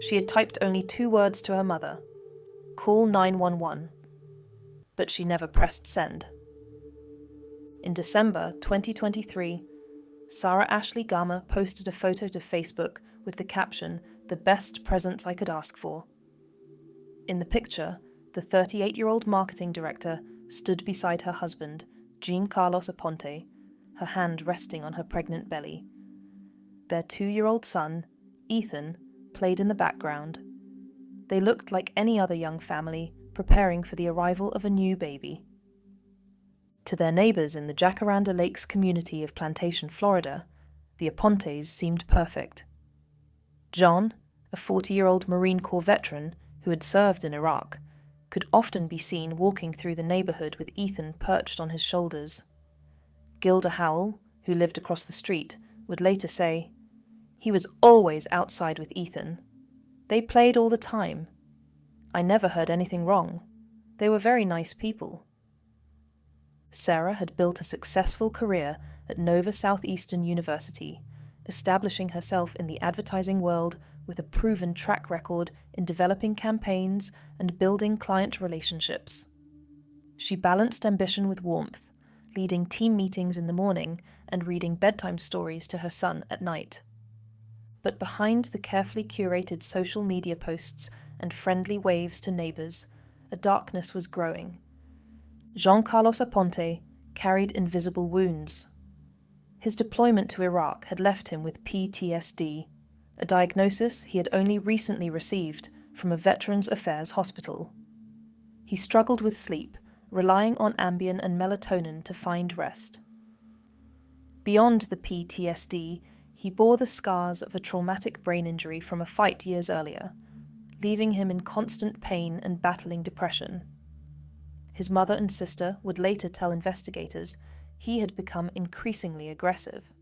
She had typed only 2 words to her mother: "Call 911." But she never pressed send. In December 2023, Sara Ashley Gama posted a photo to Facebook with the caption, "The best presents I could ask for." In the picture, the 38-year-old marketing director stood beside her husband, Jean Carlos Aponte, her hand resting on her pregnant belly. Their 2-year-old son, Ethan, played in the background. They looked like any other young family preparing for the arrival of a new baby. To their neighbors in the Jacaranda Lakes community of Plantation, Florida, the Apontes seemed perfect. John, a 40-year-old Marine Corps veteran who had served in Iraq, could often be seen walking through the neighborhood with Ethan perched on his shoulders. Gilda Howell, who lived across the street, would later say, "He was always outside with Ethan. They played all the time. I never heard anything wrong. They were very nice people." Sara had built a successful career at Nova Southeastern University, establishing herself in the advertising world with a proven track record in developing campaigns and building client relationships. She balanced ambition with warmth, leading team meetings in the morning and reading bedtime stories to her son at night. But behind the carefully curated social media posts and friendly waves to neighbors, a darkness was growing. Jean Carlos Aponte carried invisible wounds. His deployment to Iraq had left him with PTSD, a diagnosis he had only recently received from a Veterans Affairs hospital. He struggled with sleep, relying on Ambien and melatonin to find rest. Beyond the PTSD, he bore the scars of a traumatic brain injury from a fight years earlier, leaving him in constant pain and battling depression. His mother and sister would later tell investigators he had become increasingly aggressive.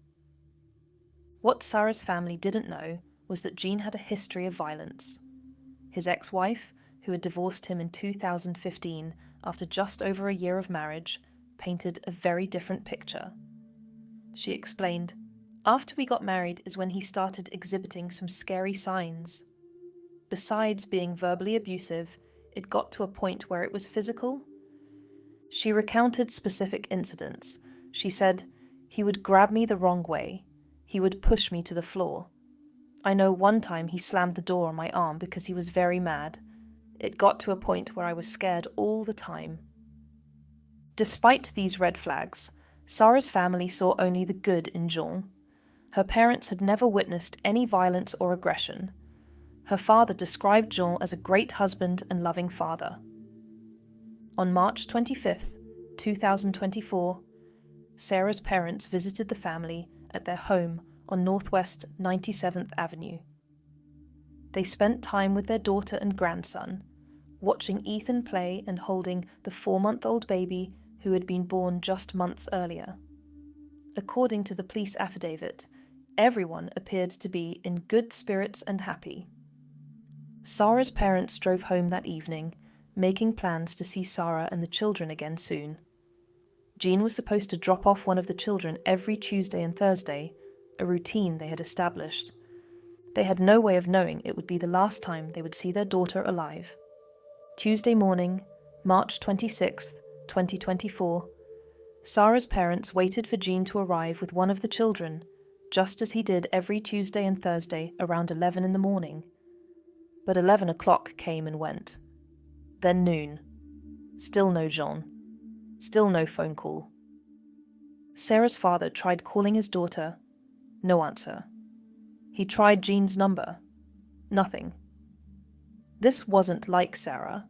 What Sara's family didn't know was that Jean had a history of violence. His ex-wife, who had divorced him in 2015 after just over a year of marriage, painted a very different picture. She explained, "After we got married is when he started exhibiting some scary signs. Besides being verbally abusive, it got to a point where it was physical." She recounted specific incidents. She said, "He would grab me the wrong way. He would push me to the floor. I know one time he slammed the door on my arm because he was very mad. It got to a point where I was scared all the time." Despite these red flags, Sara's family saw only the good in Jean. Her parents had never witnessed any violence or aggression. Her father described Jean as a great husband and loving father. On March 25, 2024, Sara's parents visited the family at their home on Northwest 97th Avenue. They spent time with their daughter and grandson, watching Ethan play and holding the 4-month-old baby who had been born just months earlier. According to the police affidavit, everyone appeared to be in good spirits and happy. Sara's parents drove home that evening, making plans to see Sara and the children again soon. Jean was supposed to drop off one of the children every Tuesday and Thursday, a routine they had established. They had no way of knowing it would be the last time they would see their daughter alive. Tuesday morning, March 26, 2024, Sara's parents waited for Jean to arrive with one of the children, just as he did every Tuesday and Thursday around 11 in the morning. But 11 o'clock came and went. Then noon. Still no Jean. Still no phone call. Sara's father tried calling his daughter. No answer. He tried Jean's number. Nothing. This wasn't like Sara.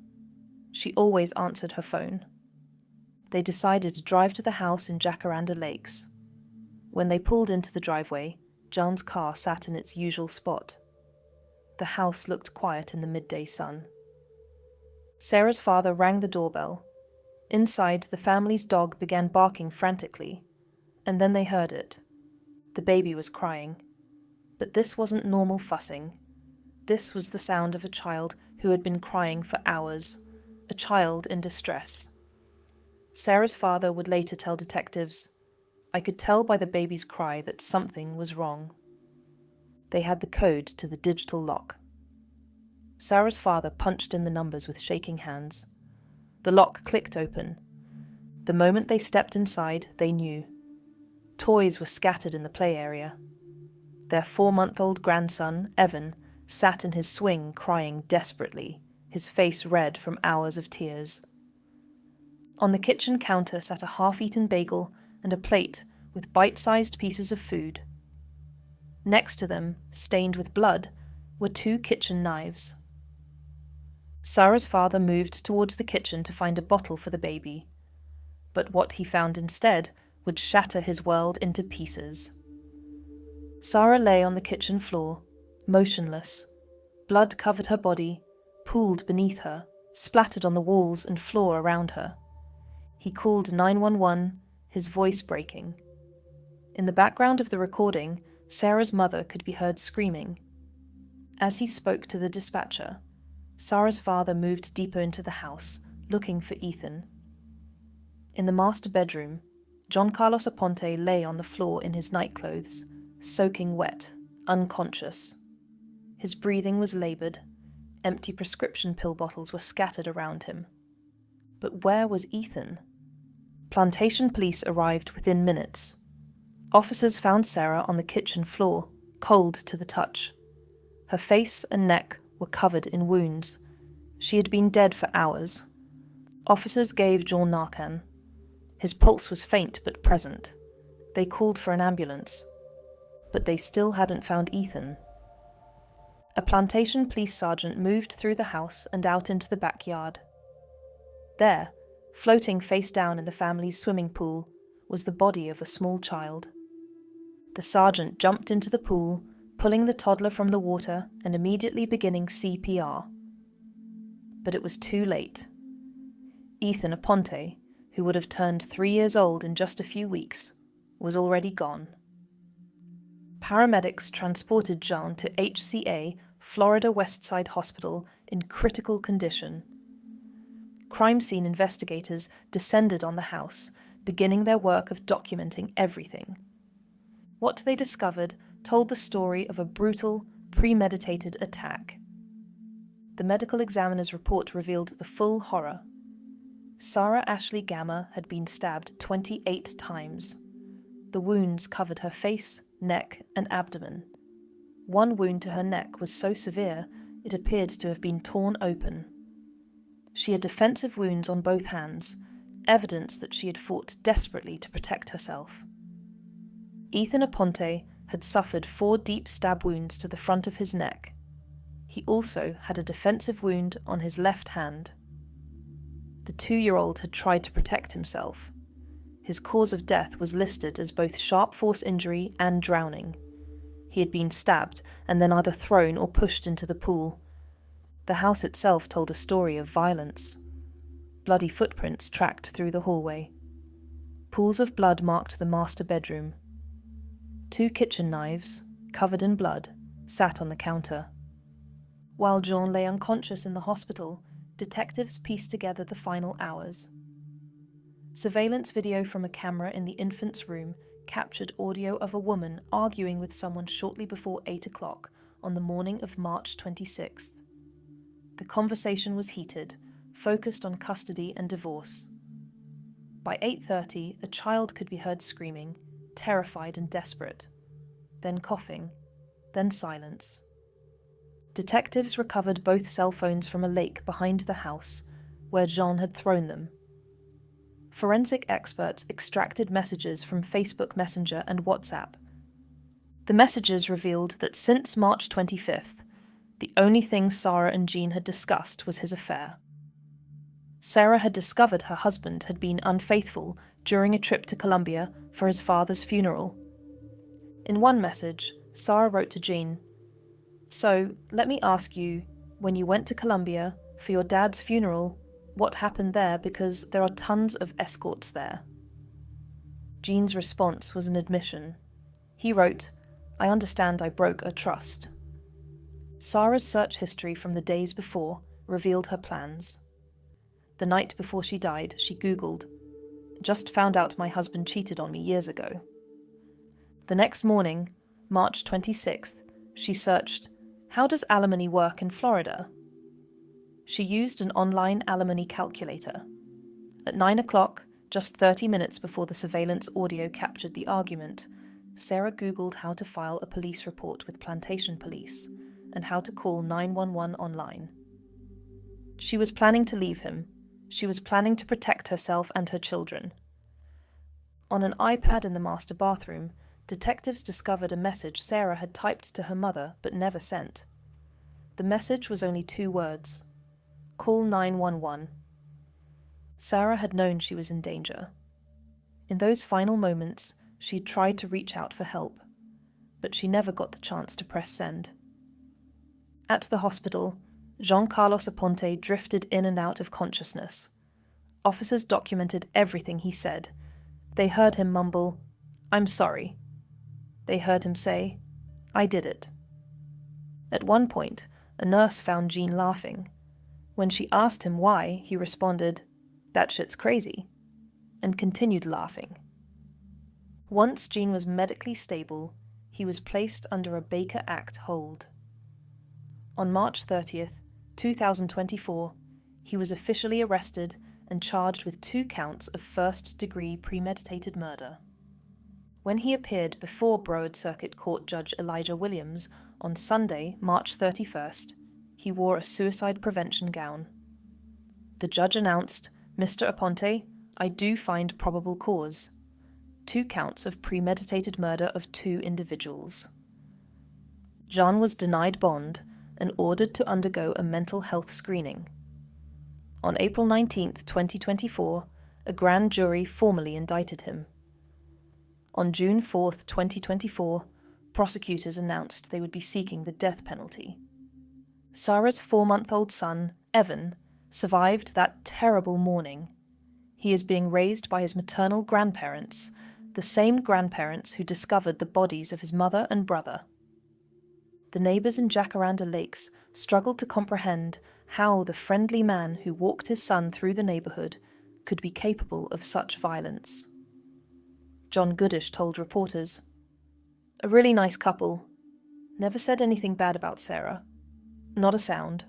She always answered her phone. They decided to drive to the house in Jacaranda Lakes. When they pulled into the driveway, John's car sat in its usual spot. The house looked quiet in the midday sun. Sara's father rang the doorbell. Inside, the family's dog began barking frantically, and then they heard it. The baby was crying. But this wasn't normal fussing. This was the sound of a child who had been crying for hours, a child in distress. Sara's father would later tell detectives, "I could tell by the baby's cry that something was wrong." They had the code to the digital lock. Sarah's father punched in the numbers with shaking hands. The lock clicked open. The moment they stepped inside, they knew. Toys were scattered in the play area. Their 4-month-old grandson, Evan, sat in his swing crying desperately, his face red from hours of tears. On the kitchen counter sat a half-eaten bagel and a plate with bite-sized pieces of food. Next to them, stained with blood, were 2 kitchen knives. Sarah's father moved towards the kitchen to find a bottle for the baby, but what he found instead would shatter his world into pieces. Sara lay on the kitchen floor, motionless. Blood covered her body, pooled beneath her, splattered on the walls and floor around her. He called 911, his voice breaking. In the background of the recording, Sarah's mother could be heard screaming. As he spoke to the dispatcher, Sarah's father moved deeper into the house, looking for Ethan. In the master bedroom, John Carlos Aponte lay on the floor in his nightclothes, soaking wet, unconscious. His breathing was laboured. Empty prescription pill bottles were scattered around him. But where was Ethan? Plantation police arrived within minutes. Officers found Sarah on the kitchen floor, cold to the touch. Her face and neck were covered in wounds. She had been dead for hours. Officers gave John Narcan. His pulse was faint but present. They called for an ambulance. But they still hadn't found Ethan. A plantation police sergeant moved through the house and out into the backyard. There, floating face down in the family's swimming pool, was the body of a small child. The sergeant jumped into the pool, pulling the toddler from the water and immediately beginning CPR. But it was too late. Ethan Aponte, who would have turned 3 years old in just a few weeks, was already gone. Paramedics transported Jean to HCA, Florida Westside Hospital, in critical condition. Crime scene investigators descended on the house, beginning their work of documenting everything. What they discovered told the story of a brutal, premeditated attack. The medical examiner's report revealed the full horror. Sara Ashley Gama had been stabbed 28 times. The wounds covered her face, neck, and abdomen. One wound to her neck was so severe it appeared to have been torn open. She had defensive wounds on both hands, evidence that she had fought desperately to protect herself. Ethan Aponte had suffered 4 deep stab wounds to the front of his neck. He also had a defensive wound on his left hand. The 2-year-old had tried to protect himself. His cause of death was listed as both sharp force injury and drowning. He had been stabbed and then either thrown or pushed into the pool. The house itself told a story of violence. Bloody footprints tracked through the hallway. Pools of blood marked the master bedroom. 2 kitchen knives, covered in blood, sat on the counter. While Jean lay unconscious in the hospital, detectives pieced together the final hours. Surveillance video from a camera in the infant's room captured audio of a woman arguing with someone shortly before 8 o'clock on the morning of March 26th. The conversation was heated, focused on custody and divorce. By 8:30, a child could be heard screaming, terrified and desperate, then coughing, then silence. Detectives recovered both cell phones from a lake behind the house, where Jean had thrown them. Forensic experts extracted messages from Facebook Messenger and WhatsApp. The messages revealed that since March 25th, the only thing Sara and Jean had discussed was his affair. Sarah had discovered her husband had been unfaithful during a trip to Colombia for his father's funeral. In one message, Sara wrote to Jean, "So, let me ask you, when you went to Colombia for your dad's funeral, what happened there, because there are tons of escorts there?" Jean's response was an admission. He wrote, "I understand I broke a trust." Sara's search history from the days before revealed her plans. The night before she died, she Googled, "Just found out my husband cheated on me years ago." The next morning, March 26th, she searched, "How does alimony work in Florida?" She used an online alimony calculator. At 9 o'clock, just 30 minutes before the surveillance audio captured the argument, Sara Googled how to file a police report with plantation police and how to call 911 online. She was planning to leave him. She was planning to protect herself and her children. On an iPad in the master bathroom, detectives discovered a message Sara had typed to her mother but never sent. The message was only 2 words: "Call 911." Sara had known she was in danger. In those final moments, she tried to reach out for help, but she never got the chance to press send. At the hospital, Jean Carlos Aponte drifted in and out of consciousness. Officers documented everything he said. They heard him mumble, "I'm sorry." They heard him say, "I did it." At one point, a nurse found Jean laughing. When she asked him why, he responded, "That shit's crazy," and continued laughing. Once Jean was medically stable, he was placed under a Baker Act hold. On March 30th, 2024, he was officially arrested and charged with 2 counts of first-degree premeditated murder. When he appeared before Broward Circuit Court Judge Elijah Williams on Sunday, March 31st, he wore a suicide prevention gown. The judge announced, "Mr. Aponte, I do find probable cause. 2 counts of premeditated murder of 2 individuals." John was denied bond and ordered to undergo a mental health screening. On April 19th, 2024, a grand jury formally indicted him. On June 4th, 2024, prosecutors announced they would be seeking the death penalty. Sara's 4-month-old son, Evan, survived that terrible morning. He is being raised by his maternal grandparents, the same grandparents who discovered the bodies of his mother and brother. The neighbors in Jacaranda Lakes struggled to comprehend how the friendly man who walked his son through the neighborhood could be capable of such violence. John Goodish told reporters, "A really nice couple. Never said anything bad about Sara. Not a sound."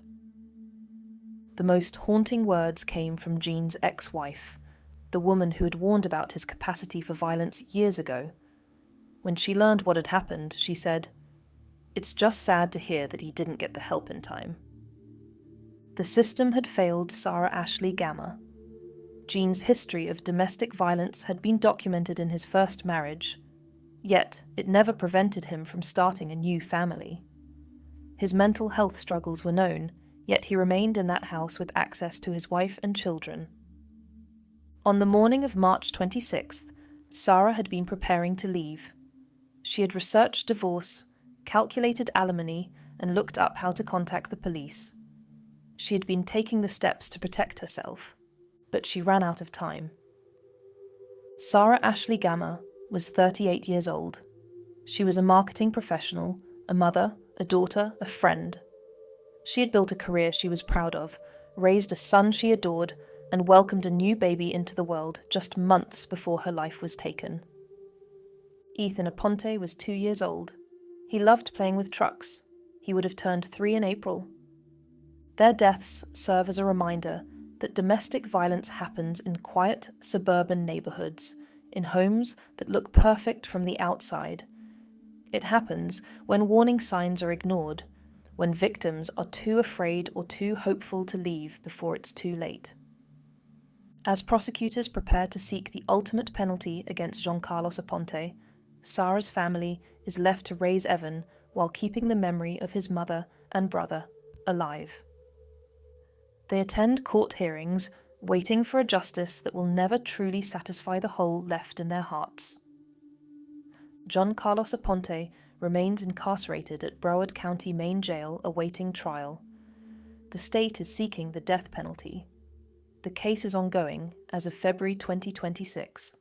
The most haunting words came from Jean's ex-wife, the woman who had warned about his capacity for violence years ago. When she learned what had happened, she said, "It's just sad to hear that he didn't get the help in time." The system had failed Sara Ashley Gama. Jean's history of domestic violence had been documented in his first marriage, yet it never prevented him from starting a new family. His mental health struggles were known, yet he remained in that house with access to his wife and children. On the morning of March 26th, Sara had been preparing to leave. She had researched divorce, calculated alimony, and looked up how to contact the police. She had been taking the steps to protect herself, but she ran out of time. Sara Ashley Gama was 38 years old. She was a marketing professional, a mother, a daughter, a friend. She had built a career she was proud of, raised a son she adored, and welcomed a new baby into the world just months before her life was taken. Ethan Aponte was 2 years old. He loved playing with trucks. He would have turned 3 in April. Their deaths serve as a reminder that domestic violence happens in quiet, suburban neighborhoods, in homes that look perfect from the outside. It happens when warning signs are ignored, when victims are too afraid or too hopeful to leave before it's too late. As prosecutors prepare to seek the ultimate penalty against Jean Carlos Aponte, Sara's family is left to raise Evan while keeping the memory of his mother and brother alive. They attend court hearings, waiting for a justice that will never truly satisfy the hole left in their hearts. John Carlos Aponte remains incarcerated at Broward County Main Jail awaiting trial. The state is seeking the death penalty. The case is ongoing as of February 2026.